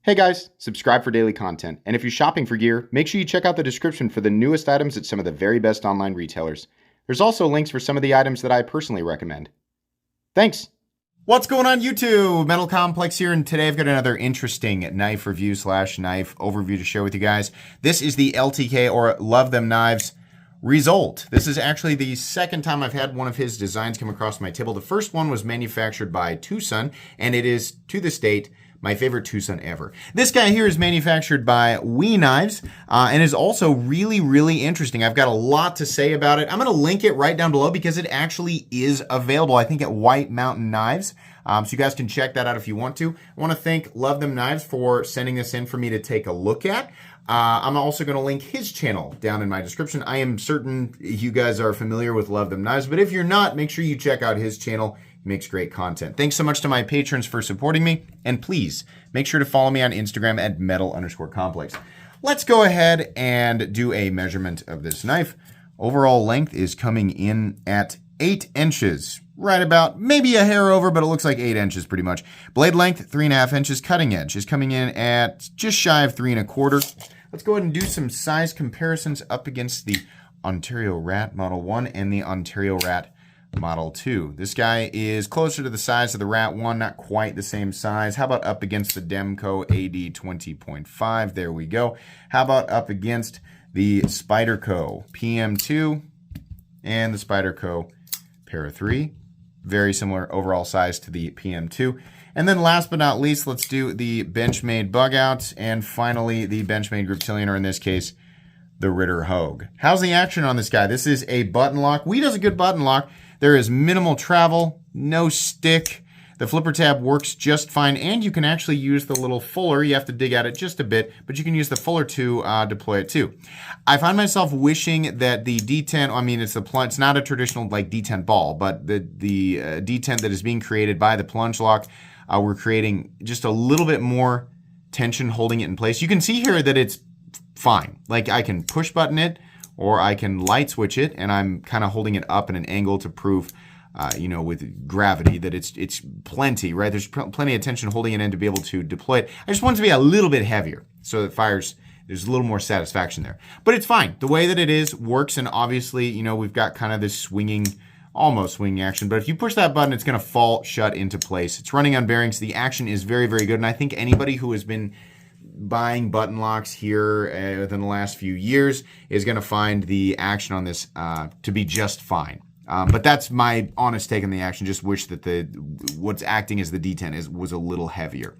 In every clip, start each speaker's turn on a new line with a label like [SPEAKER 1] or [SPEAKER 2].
[SPEAKER 1] Hey guys, subscribe for daily content. And if you're shopping for gear, make sure you check out the description for the newest items at some of the very best online retailers. There's also links for some of the items that I personally recommend. Thanks! What's going on YouTube? Metal Complex here, and today I've got another interesting knife review slash knife overview to share with you guys. This is the LTK, or Love Them Knives, Rezult. This is actually the second time I've had one of his designs come across my table. The first one was manufactured by Tucson, and it is, to this date, my favorite Tucson ever. This guy here is manufactured by We Knives and is also really interesting. I've got a lot to say about it. I'm going to link it right down below because it actually is available, I think, at White Mountain Knives. So you guys can check that out if you want to. I want to thank Love Them Knives for sending this in for me to take a look at. I'm also going to link his channel down in my description. I am certain you guys are familiar with Love Them Knives, but if you're not, make sure you check out his channel. He makes great content. Thanks so much to my patrons for supporting me, and please make sure to follow me on Instagram at metal_complex. Let's go ahead and do a measurement of this knife. Overall length is coming in at 8 inches. Right about, maybe a hair over, but it looks like 8 inches pretty much. Blade length, 3.5 inches. Cutting edge is coming in at just shy of 3.25. Let's go ahead and do some size comparisons up against the Ontario Rat Model 1 and the Ontario Rat Model 2. This guy is closer to the size of the Rat 1, not quite the same size. How about up against the Demco AD 20.5? There we go. How about up against the Spyderco PM2 and the Spyderco Para 3? Very similar overall size to the PM2. And then last but not least, let's do the Benchmade Bug Out, and finally the Benchmade Griptilian, or in this case, the Ritter Hogue. How's the action on this guy? This is a button lock. We does a good button lock. There is minimal travel, no stick. The flipper tab works just fine, and you can actually use the little fuller. You have to dig at it just a bit, but you can use the fuller to deploy it too. I find myself wishing that the D10, I mean, it's not a traditional like D10 ball, but the D10 that is being created by the plunge lock, we're creating just a little bit more tension holding it in place. You can see here that it's fine. Like I can push button it, or I can light switch it, and I'm kind of holding it up in an angle to prove, you know, with gravity that it's plenty, right? There's plenty of tension holding it in to be able to deploy it. I just want it to be a little bit heavier so that fires, there's a little more satisfaction there. But it's fine. The way that it is works, and obviously, you know, we've got kind of this swinging, almost swinging action, but if you push that button, it's going to fall shut into place. It's running on bearings. The action is very good, and I think anybody who has been buying button locks here within the last few years is going to find the action on this to be just fine. But that's my honest take on the action. Just wish that what's acting as the D10 was a little heavier.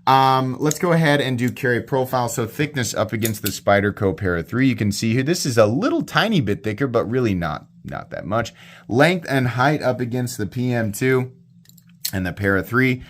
[SPEAKER 1] Let's go ahead and do carry profile. So thickness up against the Spyderco Para 3. You can see here this is a little tiny bit thicker, but really not that much. Length and height up against the PM2 and the Para 3.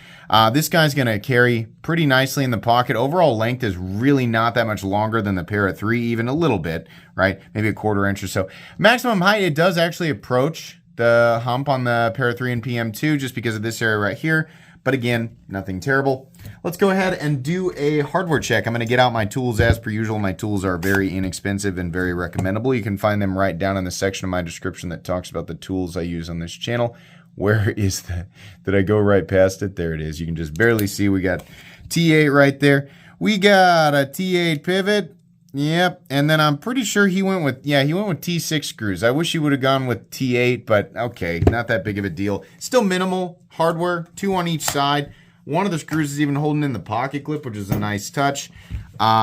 [SPEAKER 1] This guy's going to carry pretty nicely in the pocket. Overall length is really not that much longer than the Para 3, even a little bit, right? Maybe a 1/4 inch or so. Maximum height, it does actually approach the hump on the Para 3 and PM2 just because of this area right here. But again, nothing terrible. Let's go ahead and do a hardware check. I'm going to get out my tools as per usual. My tools are very inexpensive and very recommendable. You can find them right down in the section of my description that talks about the tools I use on this channel. Where is the, did I go right past it? There it is. You can just barely see. We got T8 right there. We got a T8 pivot. Yep. And then I'm pretty sure he went with, yeah, he went with T6 screws. I wish he would have gone with T8, but okay, not that big of a deal. Still minimal hardware, 2 on each side. One of the screws is even holding in the pocket clip, which is a nice touch.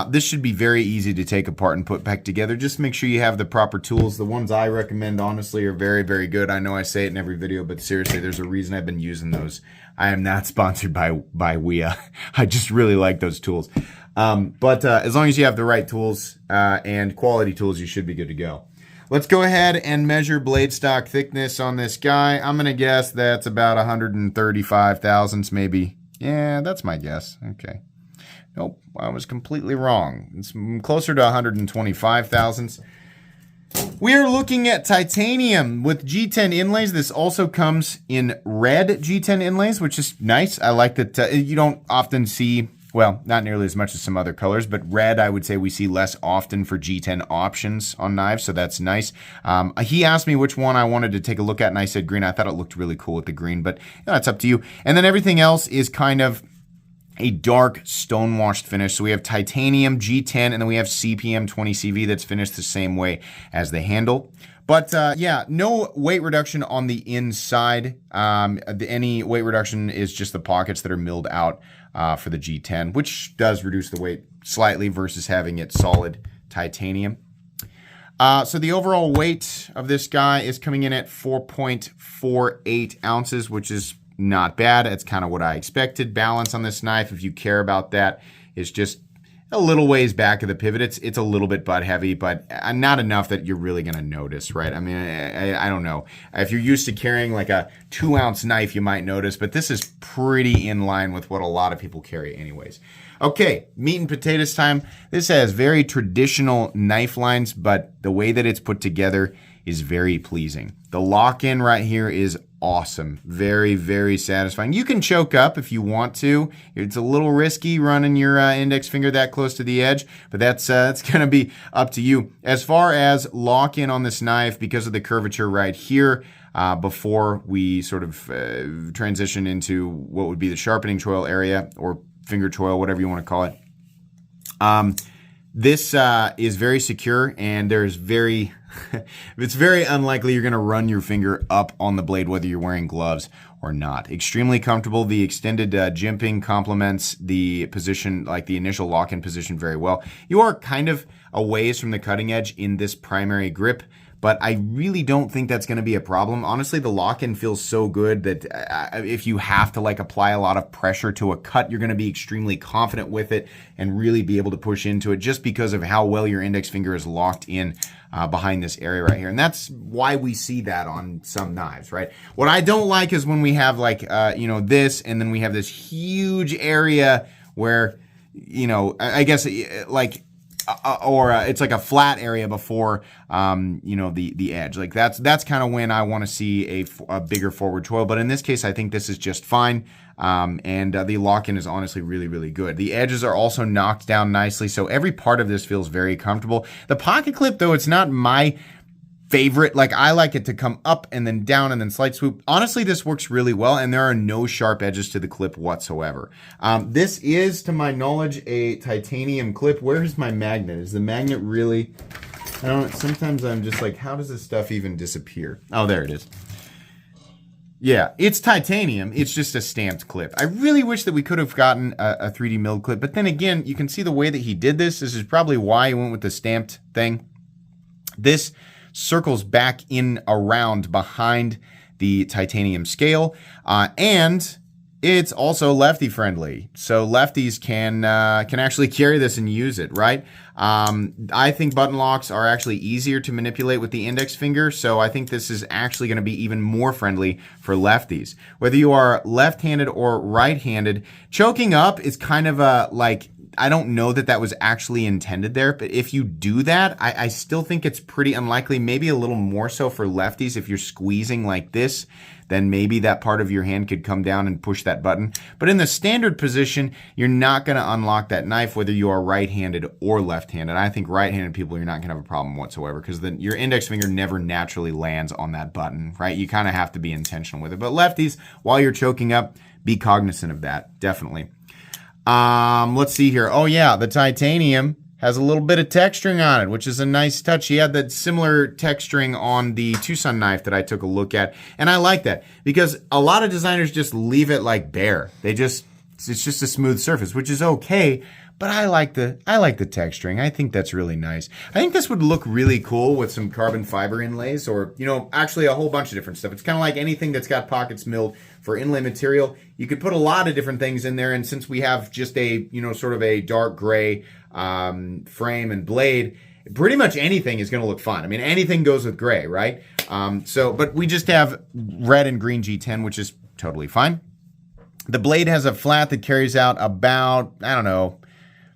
[SPEAKER 1] This should be very easy to take apart and put back together. Just make sure you have the proper tools. The ones I recommend, honestly, are very good. I know I say it in every video, but seriously, there's a reason I've been using those. I am not sponsored by WEA. I just really like those tools. But as long as you have the right tools and quality tools, you should be good to go. Let's go ahead and measure blade stock thickness on this guy. I'm going to guess that's about 135 thousandths maybe. Yeah, that's my guess. Okay. Nope, I was completely wrong. It's closer to 125 thousandths. We are looking at titanium with G10 inlays. This also comes in red G10 inlays, which is nice. I like that you don't often see, well, not nearly as much as some other colors, but red I would say we see less often for G10 options on knives, so that's nice. He asked me which one I wanted to take a look at, and I said green. I thought it looked really cool with the green, but you know, it's up to you. And then everything else is kind of a dark stone-washed finish. So we have titanium G10, and then we have CPM 20CV that's finished the same way as the handle. But yeah, no weight reduction on the inside. Any weight reduction is just the pockets that are milled out for the G10, which does reduce the weight slightly versus having it solid titanium. So the overall weight of this guy is coming in at 4.48 ounces, which is not bad. It's kind of what I expected. Balance on this knife, if you care about that, is just a little ways back of the pivot. It's a little bit butt heavy, but not enough that you're really going to notice, right? I mean, I don't know. If you're used to carrying like a 2-ounce knife, you might notice, but this is pretty in line with what a lot of people carry anyways. Okay, meat and potatoes time. This has very traditional knife lines, but the way that it's put together is very pleasing. The lock-in right here is awesome. Very, very satisfying. You can choke up if you want to. It's a little risky running your index finger that close to the edge, but that's going to be up to you. As far as lock-in on this knife, because of the curvature right here, before we sort of transition into what would be the sharpening choil area, or finger choil, whatever you want to call it, this is very secure, and there's it's very unlikely you're going to run your finger up on the blade whether you're wearing gloves or not. Extremely comfortable. The extended jimping complements the position, like the initial lock-in position, very well. You are kind of a ways from the cutting edge in this primary grip, but I really don't think that's going to be a problem. Honestly, the lock-in feels so good that if you have to like apply a lot of pressure to a cut, you're going to be extremely confident with it and really be able to push into it just because of how well your index finger is locked in behind this area right here. And that's why we see that on some knives, right? What I don't like is when we have like, this, and then we have this huge area where, I guess like, it's like a flat area before, the edge. Like that's kind of when I want to see a bigger forward choil. But in this case, I think this is just fine. And the lock-in is honestly really, really good. The edges are also knocked down nicely, so every part of this feels very comfortable. The pocket clip, though, it's not my favorite. Like, I like it to come up and then down and then slight swoop. Honestly, this works really well, and there are no sharp edges to the clip whatsoever. This is, to my knowledge, a titanium clip. Where's my magnet? Is the magnet really... sometimes I'm just like, how does this stuff even disappear? Oh, there it is. Yeah, it's titanium. It's just a stamped clip. I really wish that we could have gotten a 3D milled clip, but then again, you can see the way that he did this. This is probably why he went with the stamped thing. This circles back in around behind the titanium scale, and it's also lefty friendly, so lefties can actually carry this and use it, right? I think button locks are actually easier to manipulate with the index finger, so I think this is actually going to be even more friendly for lefties. Whether you are left-handed or right-handed, choking up is kind of a like, I don't know that was actually intended there, but if you do that, I still think it's pretty unlikely, maybe a little more so for lefties. If you're squeezing like this, then maybe that part of your hand could come down and push that button. But in the standard position, you're not going to unlock that knife whether you are right-handed or left-handed. I think right-handed people, you're not going to have a problem whatsoever, because then your index finger never naturally lands on that button, right? You kind of have to be intentional with it. But lefties, while you're choking up, be cognizant of that, definitely. Let's see here. Oh yeah, the titanium has a little bit of texturing on it, which is a nice touch. He had that similar texturing on the Tucson knife that I took a look at, and I like that because a lot of designers just leave it like bare. It's just a smooth surface, which is okay, but I like the texturing. I think that's really nice. I think this would look really cool with some carbon fiber inlays, or actually a whole bunch of different stuff. It's kind of like anything that's got pockets milled for inlay material. You could put a lot of different things in there, and since we have just a sort of a dark gray frame and blade, pretty much anything is going to look fine. I mean, anything goes with gray, right? But we just have red and green G10, which is totally fine. The blade has a flat that carries out about,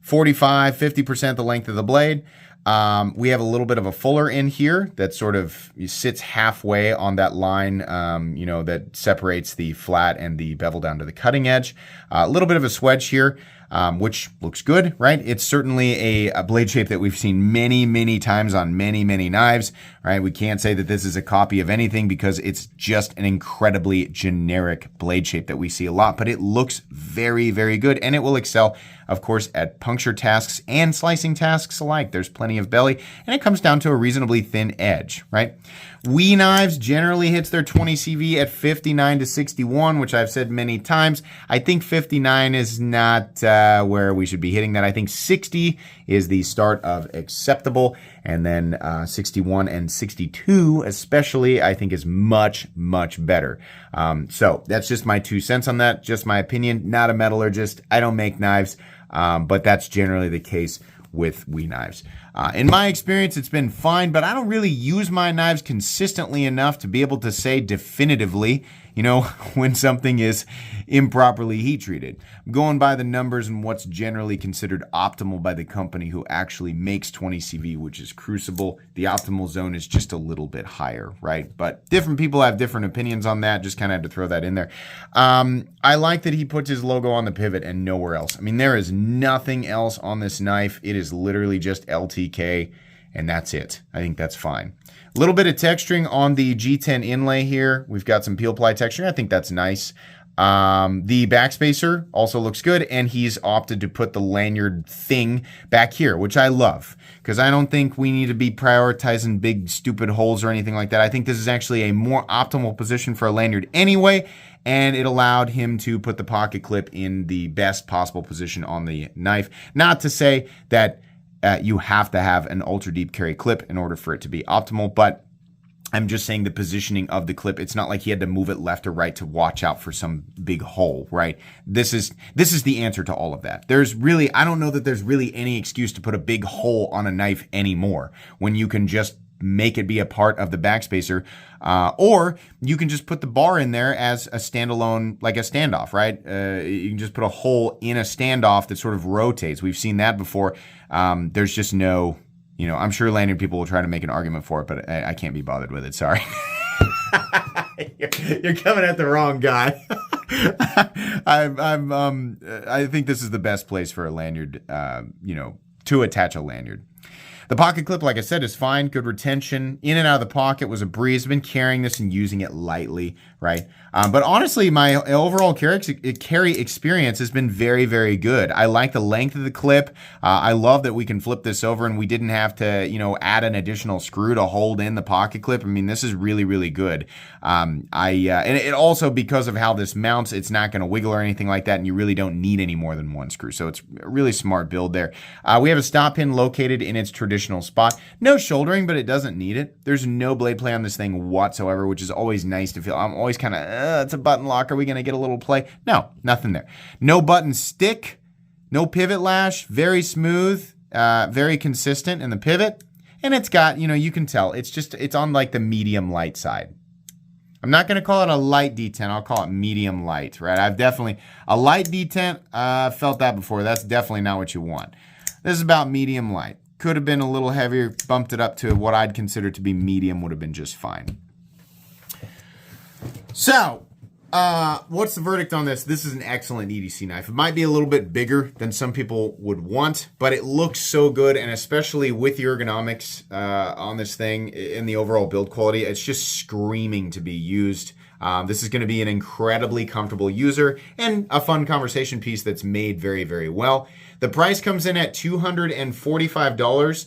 [SPEAKER 1] 45, 50% the length of the blade. We have a little bit of a fuller in here that sort of sits halfway on that line, that separates the flat and the bevel down to the cutting edge. A little bit of a swedge here. which looks good, right? It's certainly a blade shape that we've seen many, many times on many, many knives, right? We can't say that this is a copy of anything because it's just an incredibly generic blade shape that we see a lot, but it looks very, very good, and it will excel, of course, at puncture tasks and slicing tasks alike. There's plenty of belly, and it comes down to a reasonably thin edge, right? WE knives generally hits their 20 CV at 59 to 61, which I've said many times. I think 59 is not where we should be hitting that. I think 60 is the start of acceptable, and then 61 and 62 especially I think is much, much better. So that's just my 2 cents on that, just my opinion, not a metallurgist. I don't make knives, but that's generally the case with WE knives. In my experience, it's been fine, but I don't really use my knives consistently enough to be able to say definitively, when something is improperly heat treated. I'm going by the numbers and what's generally considered optimal by the company who actually makes 20 CV, which is Crucible. The optimal zone is just a little bit higher, right? But different people have different opinions on that. Just kind of had to throw that in there. I like that he puts his logo on the pivot and nowhere else. I mean, there is nothing else on this knife. It is literally just LTK, and that's it. I think that's fine. A little bit of texturing on the G10 inlay here. We've got some peel ply texturing. I think that's nice. The backspacer also looks good, and he's opted to put the lanyard thing back here, which I love, because I don't think we need to be prioritizing big stupid holes or anything like that. I think this is actually a more optimal position for a lanyard anyway, and it allowed him to put the pocket clip in the best possible position on the knife. Not to say that you have to have an ultra deep carry clip in order for it to be optimal, but I'm just saying the positioning of the clip. It's not like he had to move it left or right to watch out for some big hole, right? This is the answer to all of that. I don't know that there's really any excuse to put a big hole on a knife anymore when you can just make it be a part of the backspacer, or you can just put the bar in there as a standalone, like a standoff, right? You can just put a hole in a standoff that sort of rotates. We've seen that before. There's just no, I'm sure lanyard people will try to make an argument for it, but I can't be bothered with it. Sorry. You're coming at the wrong guy. I think this is the best place for a lanyard, to attach a lanyard. The pocket clip, like I said, is fine. Good retention. In and out of the pocket was a breeze. I've been carrying this and using it lightly, right? But honestly, my overall carry experience has been very, very good. I like the length of the clip. I love that we can flip this over and we didn't have to, add an additional screw to hold in the pocket clip. I mean, this is really, really good. And it also, because of how this mounts, it's not going to wiggle or anything like that, and you really don't need any more than one screw. So it's a really smart build there. We have a stop pin located in its traditional spot. No shouldering, but it doesn't need it. There's no blade play on this thing whatsoever, which is always nice to feel. I'm always kind of, it's a button lock. Are we going to get a little play? No, nothing there. No button stick, no pivot lash, very smooth, very consistent in the pivot. And it's got, you can tell, it's on like the medium light side. I'm not going to call it a light detent. I'll call it medium light, right? A light detent, felt that before. That's definitely not what you want. This is about medium light. Could have been a little heavier, bumped it up to what I'd consider to be medium, would have been just fine. So, what's the verdict on this? This is an excellent EDC knife. It might be a little bit bigger than some people would want, but it looks so good, and especially with the ergonomics on this thing and the overall build quality, it's just screaming to be used. This is going to be an incredibly comfortable user and a fun conversation piece that's made very, very well. The price comes in at $245,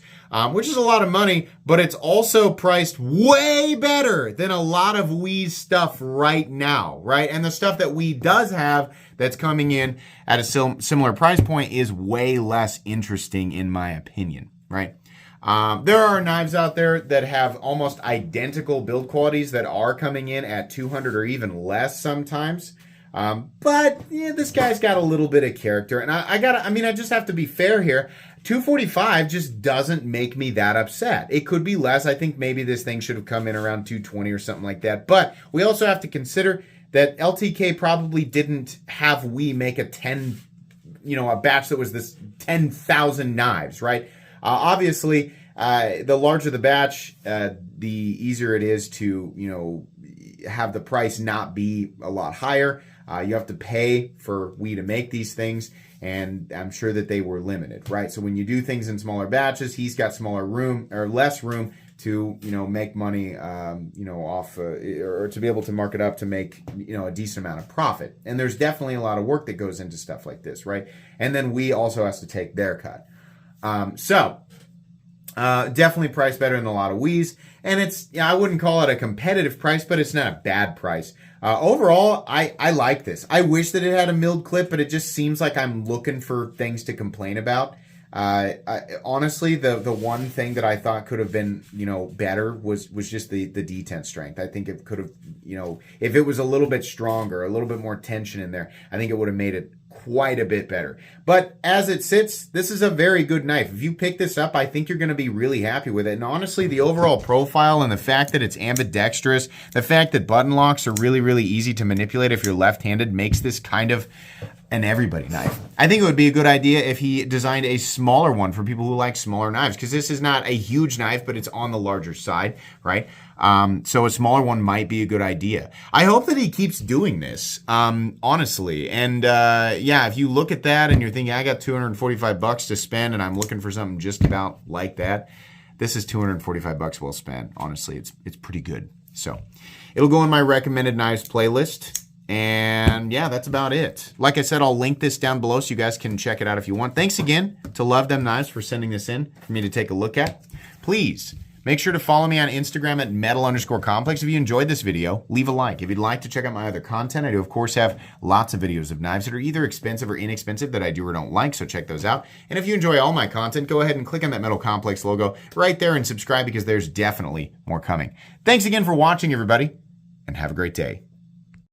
[SPEAKER 1] which is a lot of money, but it's also priced way better than a lot of WE's stuff right now, right? And the stuff that WE does have that's coming in at a similar price point is way less interesting in my opinion, right? There are knives out there that have almost identical build qualities that are coming in at 200 or even less sometimes. But yeah, this guy's got a little bit of character, and I just have to be fair here. 245 just doesn't make me that upset. It could be less. I think maybe this thing should have come in around 220 or something like that. But we also have to consider that LTK probably didn't have WE make a batch that was this 10,000 knives, right? Obviously, the larger the batch, the easier it is to, have the price not be a lot higher. You have to pay for WE to make these things. and I'm sure that they were limited, right? So when you do things in smaller batches, he's got smaller room or less room to, make money, off or to be able to mark it up to make, a decent amount of profit. And there's definitely a lot of work that goes into stuff like this, right? And then we also has to take their cut. Definitely priced better than a lot of Wii's. And I wouldn't call it a competitive price, but it's not a bad price. Overall, I like this. I wish that it had a milled clip, but it just seems like I'm looking for things to complain about. Honestly, the one thing that I thought could have been, better was just the detent strength. I think it could have, if it was a little bit stronger, a little bit more tension in there, I think it would have made it quite a bit better. But as it sits, this is a very good knife. If you pick this up, I think you're going to be really happy with it. And honestly, the overall profile and the fact that it's ambidextrous, the fact that button locks are really, really easy to manipulate if you're left-handed makes this kind of an everybody knife. I think it would be a good idea if he designed a smaller one for people who like smaller knives, because this is not a huge knife, but it's on the larger side, right? So a smaller one might be a good idea. I hope that he keeps doing this, honestly. And if you look at that and you're thinking, I got $245 to spend and I'm looking for something just about like that, this is $245 well spent. Honestly, it's pretty good. So it'll go in my recommended knives playlist. And yeah, that's about it. Like I said, I'll link this down below so you guys can check it out if you want. Thanks again to Love Them Knives for sending this in for me to take a look at. Please make sure to follow me on Instagram at metal_complex. If you enjoyed this video, leave a like. If you'd like to check out my other content, I do, of course, have lots of videos of knives that are either expensive or inexpensive that I do or don't like, so check those out. And if you enjoy all my content, go ahead and click on that Metal Complex logo right there and subscribe, because there's definitely more coming. Thanks again for watching, everybody, and have a great day.